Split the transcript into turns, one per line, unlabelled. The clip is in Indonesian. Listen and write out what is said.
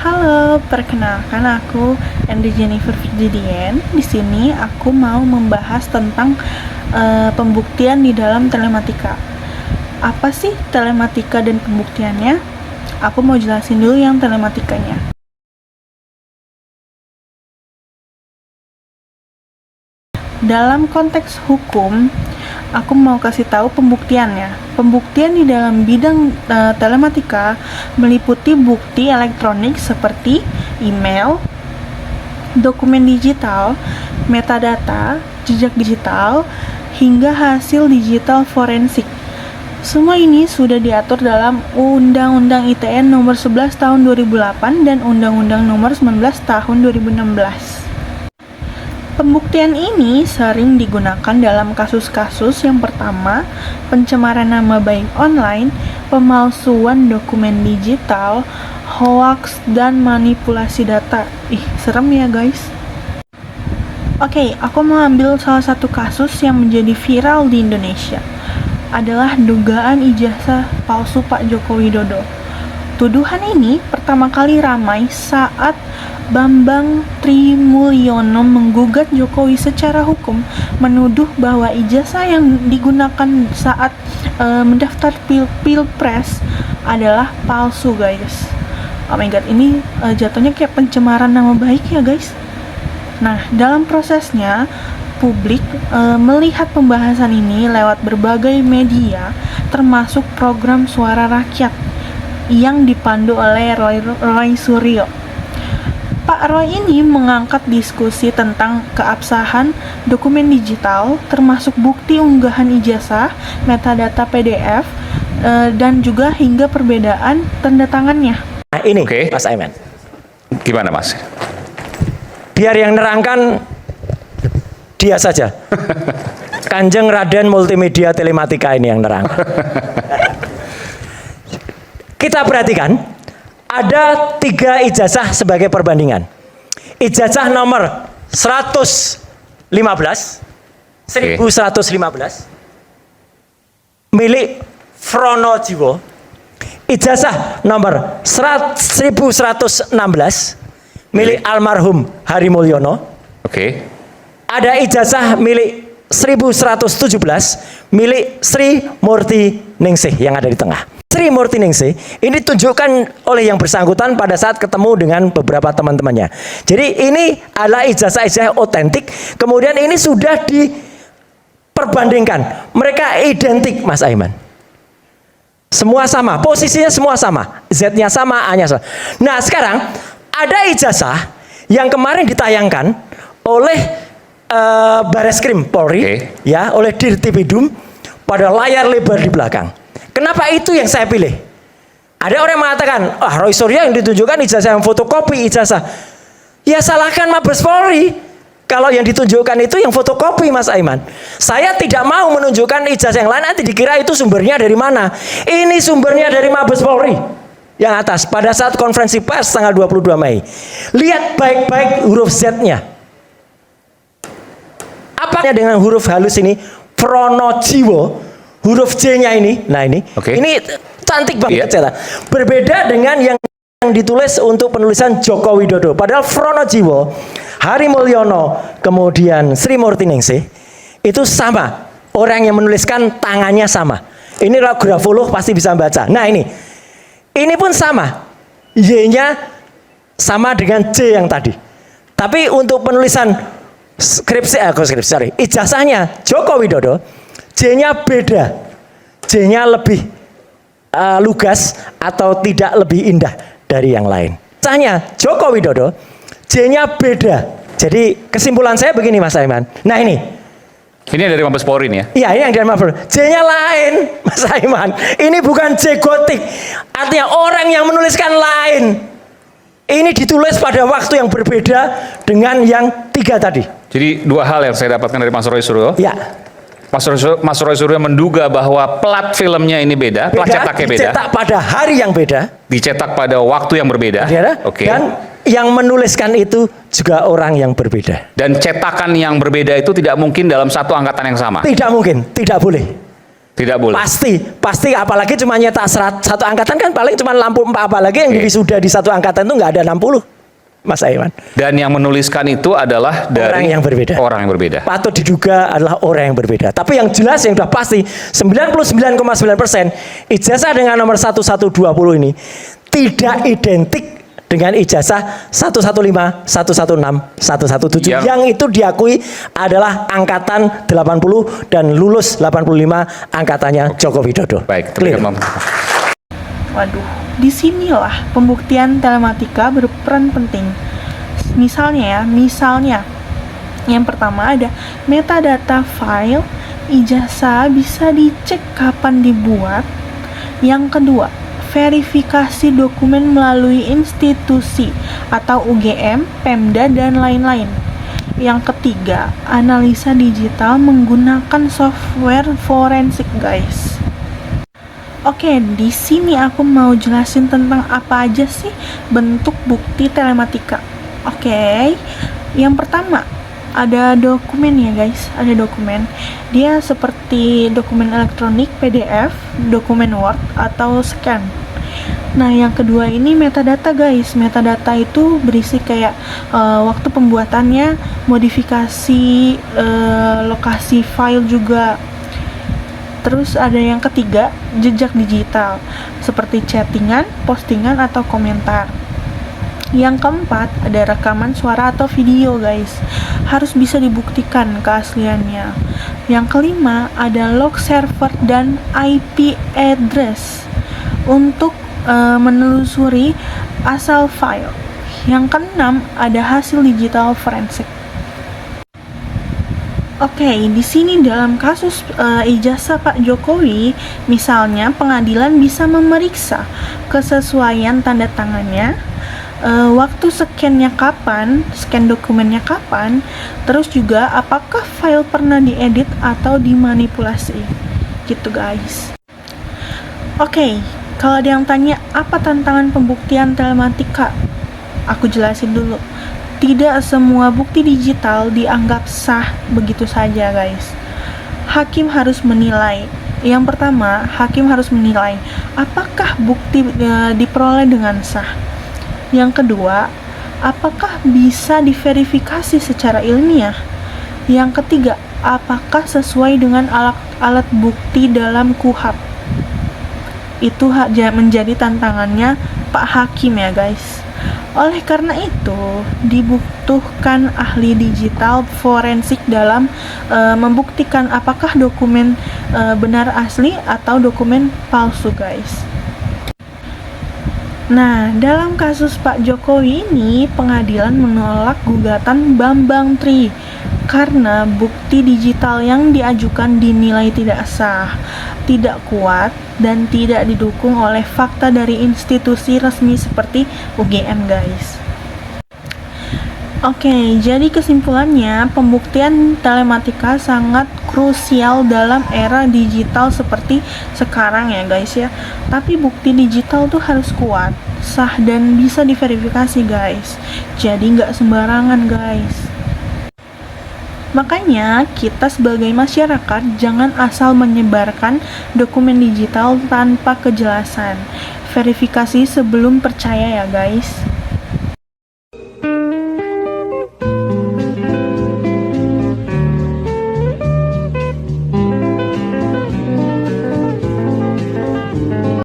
Halo, perkenalkan aku Andy Jennifer Fididian. Di sini aku mau membahas tentang pembuktian di dalam telematika. Apa sih telematika dan pembuktiannya? Aku mau jelasin dulu yang telematikanya. Dalam konteks hukum, aku mau kasih tahu pembuktiannya. Pembuktian di dalam bidang telematika meliputi bukti elektronik seperti email, dokumen digital, metadata, jejak digital, hingga hasil digital forensik. Semua ini sudah diatur dalam Undang-Undang ITE Nomor 11 Tahun 2008 dan Undang-Undang Nomor 19 Tahun 2016. Pembuktian ini sering digunakan dalam kasus-kasus yang pertama, pencemaran nama baik online, pemalsuan dokumen digital, hoax, dan manipulasi data. Serem ya guys. Oke, aku mau ambil salah satu kasus yang menjadi viral di Indonesia. Adalah dugaan ijazah palsu Pak Joko Widodo. Tuduhan ini pertama kali ramai saat Bambang Trimulyono menggugat Jokowi secara hukum, menuduh bahwa ijazah yang digunakan saat mendaftar pilpres adalah palsu, guys. Oh my god, ini jatuhnya kayak pencemaran nama baik ya, guys. Nah, dalam prosesnya publik melihat pembahasan ini lewat berbagai media, termasuk program Suara Rakyat yang dipandu oleh Roy Suryo. Pak Roy ini mengangkat diskusi tentang keabsahan dokumen digital, termasuk bukti unggahan ijazah, metadata PDF, dan juga hingga perbedaan tanda tangannya.
Nah ini, Mas Aiman.
Gimana, Mas?
Biar yang nerangkan dia saja. Kanjeng Raden Multimedia Telematika ini yang nerang. Kita perhatikan. Ada 3 ijazah sebagai perbandingan. Ijazah nomor 1115 milik Fronojiwo. Ijazah nomor 1116 milik almarhum Hari Mulyono. Ada ijazah milik 1117 milik Sri Murti Ningsih yang ada di tengah. Sri Murti Ningsih ini ditunjukkan oleh yang bersangkutan pada saat ketemu dengan beberapa teman-temannya. Jadi ini adalah ijazah-ijazah otentik. Kemudian ini sudah diperbandingkan. Mereka identik, Mas Aiman. Semua sama, posisinya semua sama. Z-nya sama, A-nya sama. Nah sekarang ada ijazah yang kemarin ditayangkan oleh Bareskrim Polri, ya, oleh Dirtipidum pada layar lebar di belakang. Kenapa itu yang saya pilih? Ada orang yang mengatakan, Roy Suryo yang ditunjukkan ijazah yang fotokopi ijazah. Ya salahkan Mabes Polri. Kalau yang ditunjukkan itu yang fotokopi, Mas Aiman. Saya tidak mau menunjukkan ijazah yang lain, nanti dikira itu sumbernya dari mana. Ini sumbernya dari Mabes Polri. Yang atas, pada saat konferensi pers tanggal 22 Mei. Lihat baik-baik huruf Z-nya. Apa dengan huruf halus ini? Pronojiwo. Huruf J-nya ini, nah ini cantik banget cetak. Berbeda dengan yang ditulis untuk penulisan Joko Widodo. Padahal Fronojiwo, Hari Mulyono, kemudian Sri Murti Ningsih itu sama. Orang yang menuliskan tangannya sama. Ini kalau grafolog pasti bisa baca. Nah ini pun sama. Y-nya sama dengan J yang tadi. Tapi untuk penulisan ijazahnya Joko Widodo, J-nya beda. J-nya lebih lugas atau tidak lebih indah dari yang lain. Ijazahnya Joko Widodo, J-nya beda. Jadi kesimpulan saya begini, Mas Aiman. Nah ini
dari Mabes Polri nih ya?
Iya, ini yang dari Mabes Polri. J-nya lain, Mas Aiman. Ini bukan J gotik. Artinya orang yang menuliskan lain. Ini ditulis pada waktu yang berbeda dengan yang 3 tadi.
Jadi 2 hal yang saya dapatkan dari Mas Roy Suryo.
Ya.
Mas Roy Suryo menduga bahwa plat filmnya ini beda, plat cetaknya beda.
Dicetak pada hari yang beda.
Dicetak pada waktu yang berbeda.
Dan yang menuliskan itu juga orang yang berbeda.
Dan cetakan yang berbeda itu tidak mungkin dalam satu angkatan yang sama.
Tidak mungkin, tidak boleh.
Tidak boleh.
Pasti apalagi cuma nyetak satu angkatan kan paling cuma lampu 4, apalagi yang sudah di satu angkatan itu nggak ada 60, Mas Aiman.
Dan yang menuliskan itu adalah dari
Orang yang berbeda.
Orang yang berbeda.
Patut diduga adalah orang yang berbeda. Tapi yang jelas yang sudah pasti 99,9% ijazah dengan nomor 1120 ini tidak identik dengan ijazah 115, 116, 117 yang itu diakui adalah angkatan 80 dan lulus 85 angkatannya Joko Widodo.
Baik,
Clear.
Waduh, disinilah pembuktian telematika berperan penting. Misalnya yang pertama ada metadata file ijazah bisa dicek kapan dibuat. Yang kedua, verifikasi dokumen melalui institusi atau UGM, Pemda, dan lain-lain. Yang ketiga, analisa digital menggunakan software forensik, guys. Oke, di sini aku mau jelasin tentang apa aja sih bentuk bukti telematika. Oke, yang pertama ada dokumen ya guys, ada dokumen. Dia seperti dokumen elektronik, PDF, dokumen Word, atau scan. Nah, yang kedua ini metadata guys. Metadata itu berisi kayak waktu pembuatannya, modifikasi, lokasi file juga. Terus ada yang ketiga, jejak digital, seperti chattingan, postingan, atau komentar. Yang keempat, ada rekaman suara atau video guys. Harus bisa dibuktikan keasliannya. Yang kelima, ada log server dan IP address untuk menelusuri asal file. Yang keenam, ada hasil digital forensik. Oke, di sini dalam kasus ijazah Pak Jokowi, misalnya pengadilan bisa memeriksa kesesuaian tanda tangannya, waktu scan-nya kapan, scan dokumennya kapan, terus juga apakah file pernah diedit atau dimanipulasi, gitu guys. Oke, kalau ada yang tanya apa tantangan pembuktian telematika, aku jelasin dulu. Tidak semua bukti digital dianggap sah begitu saja guys. Hakim harus menilai. Yang pertama, hakim harus menilai apakah bukti diperoleh dengan sah. Yang kedua, apakah bisa diverifikasi secara ilmiah? Yang ketiga, apakah sesuai dengan alat bukti dalam KUHP? Itu menjadi tantangannya Pak Hakim ya guys. Oleh karena itu, dibutuhkan ahli digital forensik dalam membuktikan apakah dokumen benar asli atau dokumen palsu guys. Nah, dalam kasus Pak Jokowi ini, pengadilan menolak gugatan Bambang Tri karena bukti digital yang diajukan dinilai tidak sah, tidak kuat, dan tidak didukung oleh fakta dari institusi resmi seperti UGM guys. Oke, jadi kesimpulannya pembuktian telematika sangat krusial dalam era digital seperti sekarang ya guys ya. Tapi bukti digital tuh harus kuat, sah, dan bisa diverifikasi guys. Jadi nggak sembarangan guys. Makanya kita sebagai masyarakat jangan asal menyebarkan dokumen digital tanpa kejelasan. Verifikasi sebelum percaya ya guys.